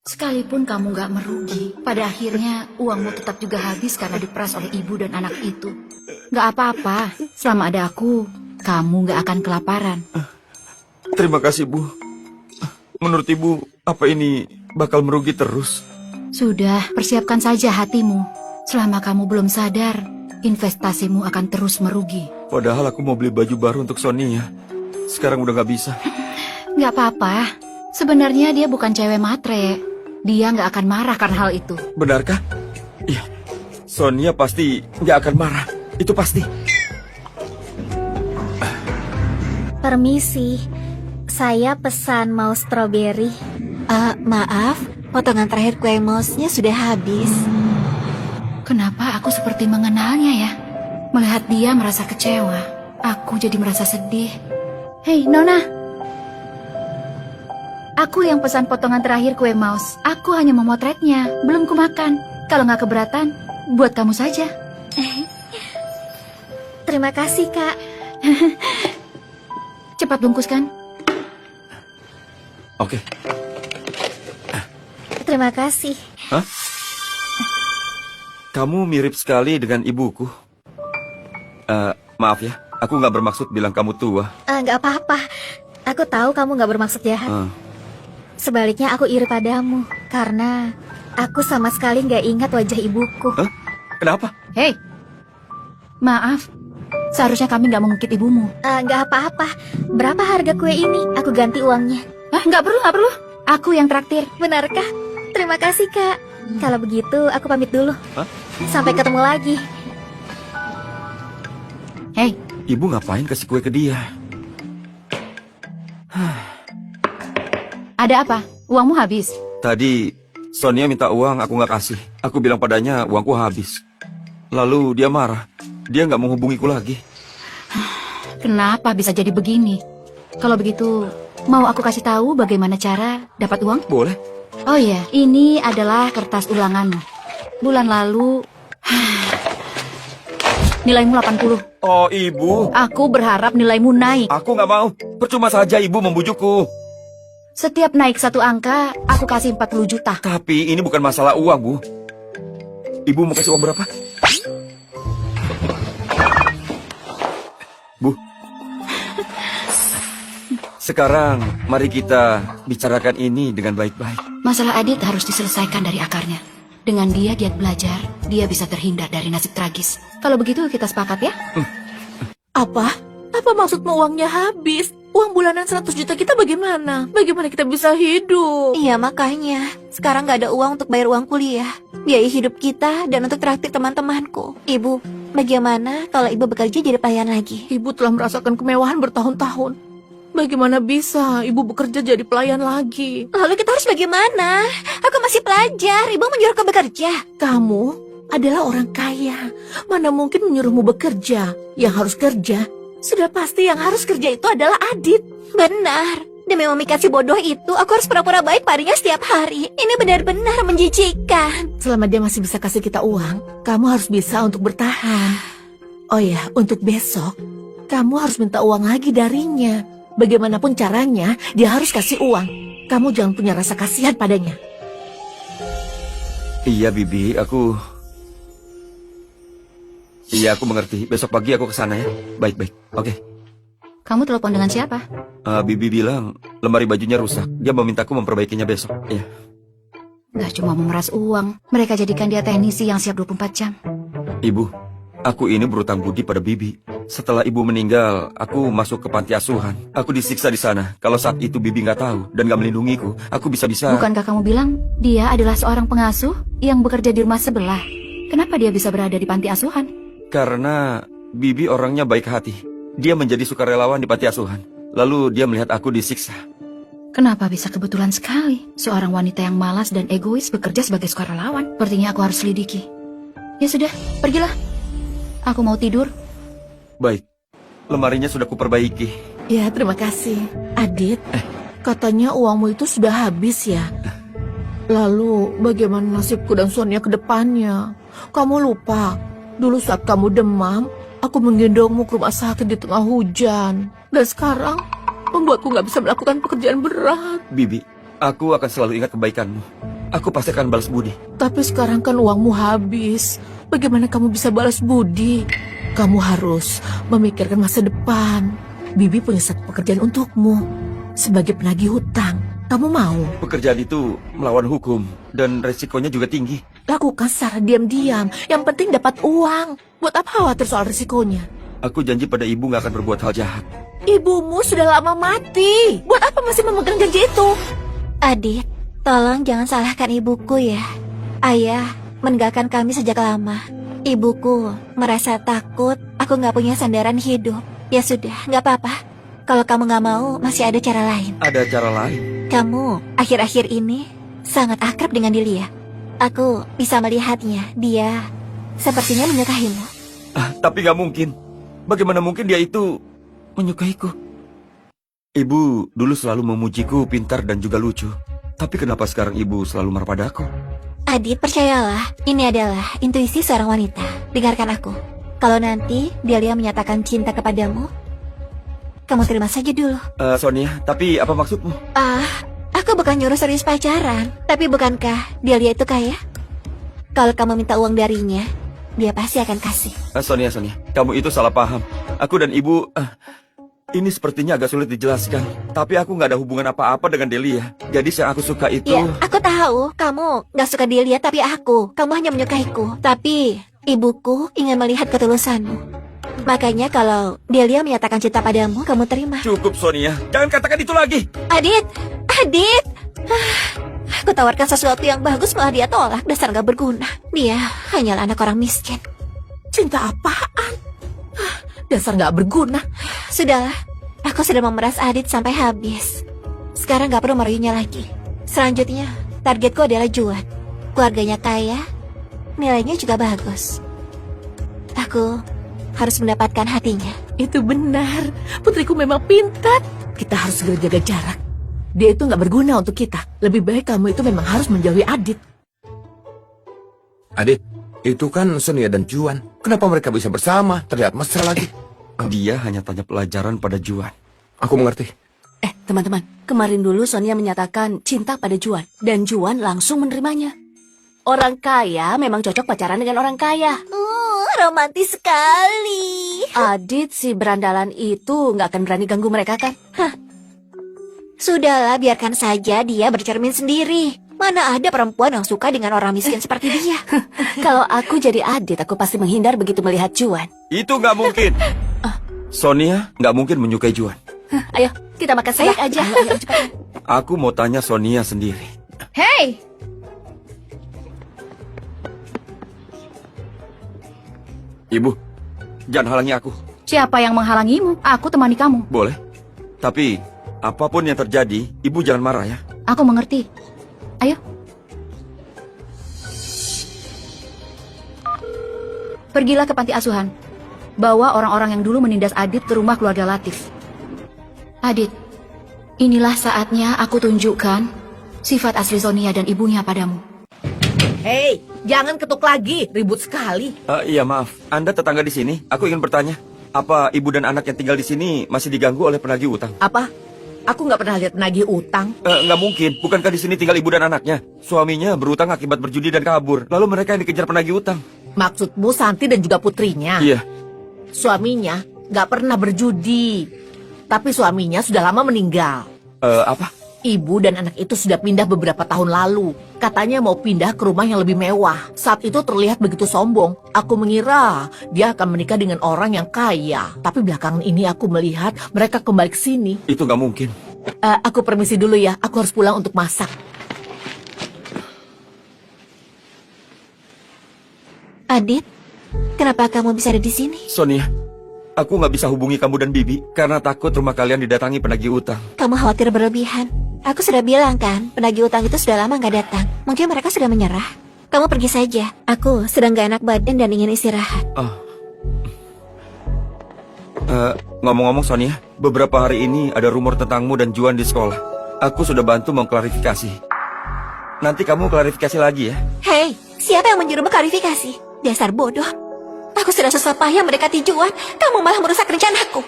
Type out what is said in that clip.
Sekalipun kamu gak merugi, pada akhirnya uangmu tetap juga habis karena diperas oleh ibu dan anak itu. Gak apa-apa, selama ada aku, kamu gak akan kelaparan. Terima kasih, Bu. Menurut Ibu, apa ini bakal merugi terus? Sudah, persiapkan saja hatimu. Selama kamu belum sadar, investasimu akan terus merugi. Padahal aku mau beli baju baru untuk Sonia. Sekarang udah gak bisa. Gak apa-apa, sebenarnya dia bukan cewek matre. Dia gak akan marah karena hal itu. Benarkah? Iya, Sonia pasti gak akan marah. Itu pasti. Permisi, saya pesan mau stroberi. Maaf, potongan terakhir kue mouse-nya sudah habis. Kenapa aku seperti mengenalnya ya? Melihat dia merasa kecewa, aku jadi merasa sedih. Hei, Nona. Aku yang pesan potongan terakhir kue mouse. Aku hanya memotretnya, belum kumakan. Kalau nggak keberatan, buat kamu saja. Terima kasih, Kak. Cepat bungkuskan. Oke. Terima kasih. Hah? Kamu mirip sekali dengan ibuku. Maaf ya, aku nggak bermaksud bilang kamu tua. Nggak apa-apa. Aku tahu kamu nggak bermaksud jahat. Sebaliknya aku iri padamu karena aku sama sekali nggak ingat wajah ibuku. Hah? Kenapa? Hei, maaf. Seharusnya kami nggak mengungkit ibumu. Nggak apa-apa. Berapa harga kue ini? Aku ganti uangnya. Nggak perlu, nggak perlu. Aku yang traktir. Benarkah? Terima kasih, Kak. Kalau begitu, aku pamit dulu. Hah? Sampai ketemu lagi. Hei, Ibu ngapain kasih kue ke dia? ada apa? Uangmu habis. Tadi Sonia minta uang, aku nggak kasih. Aku bilang padanya uangku habis. Lalu dia marah. Dia nggak menghubungiku lagi. Kenapa bisa jadi begini? Kalau begitu, mau aku kasih tahu bagaimana cara dapat uang? Boleh? Oh iya, ini adalah kertas ulanganmu. Bulan lalu, nilaimu 80. Oh, Ibu. Aku berharap nilaimu naik. Aku nggak mau. Percuma saja Ibu membujukku. Setiap naik satu angka, aku kasih 40 juta. Tapi ini bukan masalah uang, Bu. Ibu mau kasih uang berapa? Bu. Sekarang, mari kita bicarakan ini dengan baik-baik. Masalah Adit harus diselesaikan dari akarnya. Dengan dia giat belajar, dia bisa terhindar dari nasib tragis. Kalau begitu kita sepakat ya? Apa? Apa maksudmu uangnya habis? Uang bulanan 100 juta kita bagaimana? Bagaimana kita bisa hidup? Iya, makanya. Sekarang nggak ada uang untuk bayar uang kuliah, biaya hidup kita, dan untuk traktir teman-temanku. Ibu, bagaimana kalau ibu bekerja jadi pelayan lagi? Ibu telah merasakan kemewahan bertahun-tahun. Bagaimana bisa ibu bekerja jadi pelayan lagi? Lalu kita harus bagaimana? Aku masih pelajar, ibu menyuruhku bekerja. Kamu adalah orang kaya. Mana mungkin menyuruhmu bekerja? Yang harus kerja, sudah pasti yang harus kerja itu adalah Adit. Benar. Demi memikasi bodoh itu, aku harus pura-pura baik padanya setiap hari. Ini benar-benar menjijikkan. Selama dia masih bisa kasih kita uang, kamu harus bisa untuk bertahan. Oh ya, untuk besok, kamu harus minta uang lagi darinya. Bagaimanapun caranya, dia harus kasih uang. Kamu jangan punya rasa kasihan padanya. Iya, Bibi, Iya, aku mengerti. Besok pagi aku ke sana ya. Baik-baik. Oke. Kamu telepon dengan siapa? Bibi bilang lemari bajunya rusak. Dia memintaku memperbaikinya besok. Iya. Gak cuma memeras uang, mereka jadikan dia teknisi yang siap 24 jam. Ibu, aku ini berutang budi pada Bibi. Setelah ibu meninggal, aku masuk ke panti asuhan. Aku disiksa di sana. Kalau saat itu Bibi nggak tahu dan nggak melindungiku, aku bisa-bisa... Bukankah kamu bilang dia adalah seorang pengasuh yang bekerja di rumah sebelah? Kenapa dia bisa berada di panti asuhan? Karena Bibi orangnya baik hati. Dia menjadi sukarelawan di panti asuhan. Lalu dia melihat aku disiksa. Kenapa bisa kebetulan sekali seorang wanita yang malas dan egois bekerja sebagai sukarelawan? Sepertinya aku harus selidiki. Ya sudah, pergilah. Aku mau tidur. Baik, lemarinya sudah kuperbaiki. Ya, terima kasih. Adit, katanya uangmu itu sudah habis ya? Lalu bagaimana nasibku dan Sonia ke depannya? Kamu lupa, dulu saat kamu demam, aku menggendongmu ke rumah sakit di tengah hujan. Dan sekarang, membuatku gak bisa melakukan pekerjaan berat. Bibi, aku akan selalu ingat kebaikanmu. aku pasti akan balas budi. Tapi sekarang kan uangmu habis. Bagaimana kamu bisa balas budi? Kamu harus memikirkan masa depan. Bibi punya satu pekerjaan untukmu. Sebagai penagih hutang, kamu mau? Pekerjaan itu melawan hukum dan resikonya juga tinggi. Lakukan secara diam-diam. Yang penting dapat uang. Buat apa khawatir soal risikonya? Aku janji pada ibu gak akan berbuat hal jahat. Ibumu sudah lama mati. Buat apa masih memegang janji itu? Adit, tolong jangan salahkan ibuku ya. Ayah meninggalkan kami sejak lama. Ibuku merasa takut aku nggak punya sandaran hidup. Ya sudah, nggak apa-apa. Kalau kamu nggak mau, masih ada cara lain. Ada cara lain? Kamu akhir-akhir ini sangat akrab dengan Delia. Aku bisa melihatnya. Dia sepertinya menyukaimu. Tapi gak mungkin. Bagaimana mungkin dia itu menyukaiku? Ibu dulu selalu memujiku pintar dan juga lucu. Tapi kenapa sekarang ibu selalu marah padaku? Adit, percayalah, ini adalah intuisi seorang wanita. Dengarkan aku. Kalau nanti Delia menyatakan cinta kepadamu, kamu terima saja dulu. Sonia, tapi apa maksudmu? Aku bukan nyuruh serius pacaran. Tapi bukankah Delia itu kaya? Kalau kamu minta uang darinya, dia pasti akan kasih. Sonia, kamu itu salah paham. Aku dan ibu, ini sepertinya agak sulit dijelaskan. Tapi aku nggak ada hubungan apa-apa dengan Delia. Jadi yang aku suka itu... Ya, aku tahu kamu nggak suka Delia, tapi kamu hanya menyukaiku. Tapi ibuku ingin melihat ketulusanmu. Makanya kalau Delia menyatakan cinta padamu, kamu terima. Cukup, Sonia. Jangan katakan itu lagi. Adit. Aku tawarkan sesuatu yang bagus malah dia tolak. Dasar gak berguna. Dia hanyalah anak orang miskin. Cinta apaan? Dasar gak berguna. Sudahlah, aku sudah memeras Adit sampai habis. Sekarang gak perlu merayunya lagi. Selanjutnya, targetku adalah Juan. Keluarganya kaya, nilainya juga bagus. Aku harus mendapatkan hatinya. Itu benar. Putriku memang pintar. Kita harus segera jaga jarak. Dia itu gak berguna untuk kita. Lebih baik kamu itu memang harus menjauhi Adit. Adit, itu kan Sonia dan Juan. Kenapa mereka bisa bersama? Terlihat mesra lagi. Dia hanya tanya pelajaran pada Juan. Aku mengerti. Teman-teman, kemarin dulu Sonia menyatakan cinta pada Juan. Dan Juan langsung menerimanya. Orang kaya memang cocok pacaran dengan orang kaya. Romantis sekali. Adit si berandalan itu nggak akan berani ganggu mereka kan? Sudahlah, biarkan saja dia bercermin sendiri. Mana ada perempuan yang suka dengan orang miskin seperti dia. Kalau aku jadi Adit, aku pasti menghindar begitu melihat Juan. Itu nggak mungkin. Sonia nggak mungkin menyukai Juan. Ayo, kita makan salad aja. Ayo, cepat. Aku mau tanya Sonia sendiri. Hei, Ibu, jangan halangi aku. siapa yang menghalangimu? Aku temani kamu. Boleh. Tapi, apapun yang terjadi, ibu jangan marah ya. Aku mengerti. Ayo. Pergilah ke panti asuhan. Bawa orang-orang yang dulu menindas Adit ke rumah keluarga Latif. Adit, inilah saatnya aku tunjukkan sifat asli Sonia dan ibunya padamu. Hei, jangan ketuk lagi. Ribut sekali. Iya maaf, Anda tetangga di sini. Aku ingin bertanya, apa ibu dan anak yang tinggal di sini masih diganggu oleh penagih utang? Apa? Aku nggak pernah lihat penagih utang. Nggak mungkin. Bukankah di sini tinggal ibu dan anaknya? Suaminya berutang akibat berjudi dan kabur. Lalu mereka yang dikejar penagih utang. Maksudmu Santi dan juga putrinya? Iya. Suaminya nggak pernah berjudi. Tapi suaminya sudah lama meninggal. Apa? Ibu dan anak itu sudah pindah beberapa tahun lalu. Katanya mau pindah ke rumah yang lebih mewah. Saat itu terlihat begitu sombong. Aku mengira dia akan menikah dengan orang yang kaya. Tapi belakangan ini aku melihat mereka kembali ke sini. Itu nggak mungkin. Aku permisi dulu ya. Aku harus pulang untuk masak. Adit, kenapa kamu bisa ada di sini? Sonia, aku nggak bisa hubungi kamu dan Bibi karena takut rumah kalian didatangi penagih utang. Kamu khawatir berlebihan. Aku sudah bilang kan, penagih utang itu sudah lama nggak datang. Mungkin mereka sudah menyerah. Kamu pergi saja. Aku sedang gak enak badan dan ingin istirahat. Ngomong-ngomong Sonia, beberapa hari ini ada rumor tentangmu dan Juan di sekolah. Aku sudah bantu mengklarifikasi. Nanti kamu klarifikasi lagi ya. Hei, siapa yang menyuruhmu klarifikasi? Dasar bodoh. Aku sudah susah payah mendekati Juan. Kamu malah merusak rencanaku.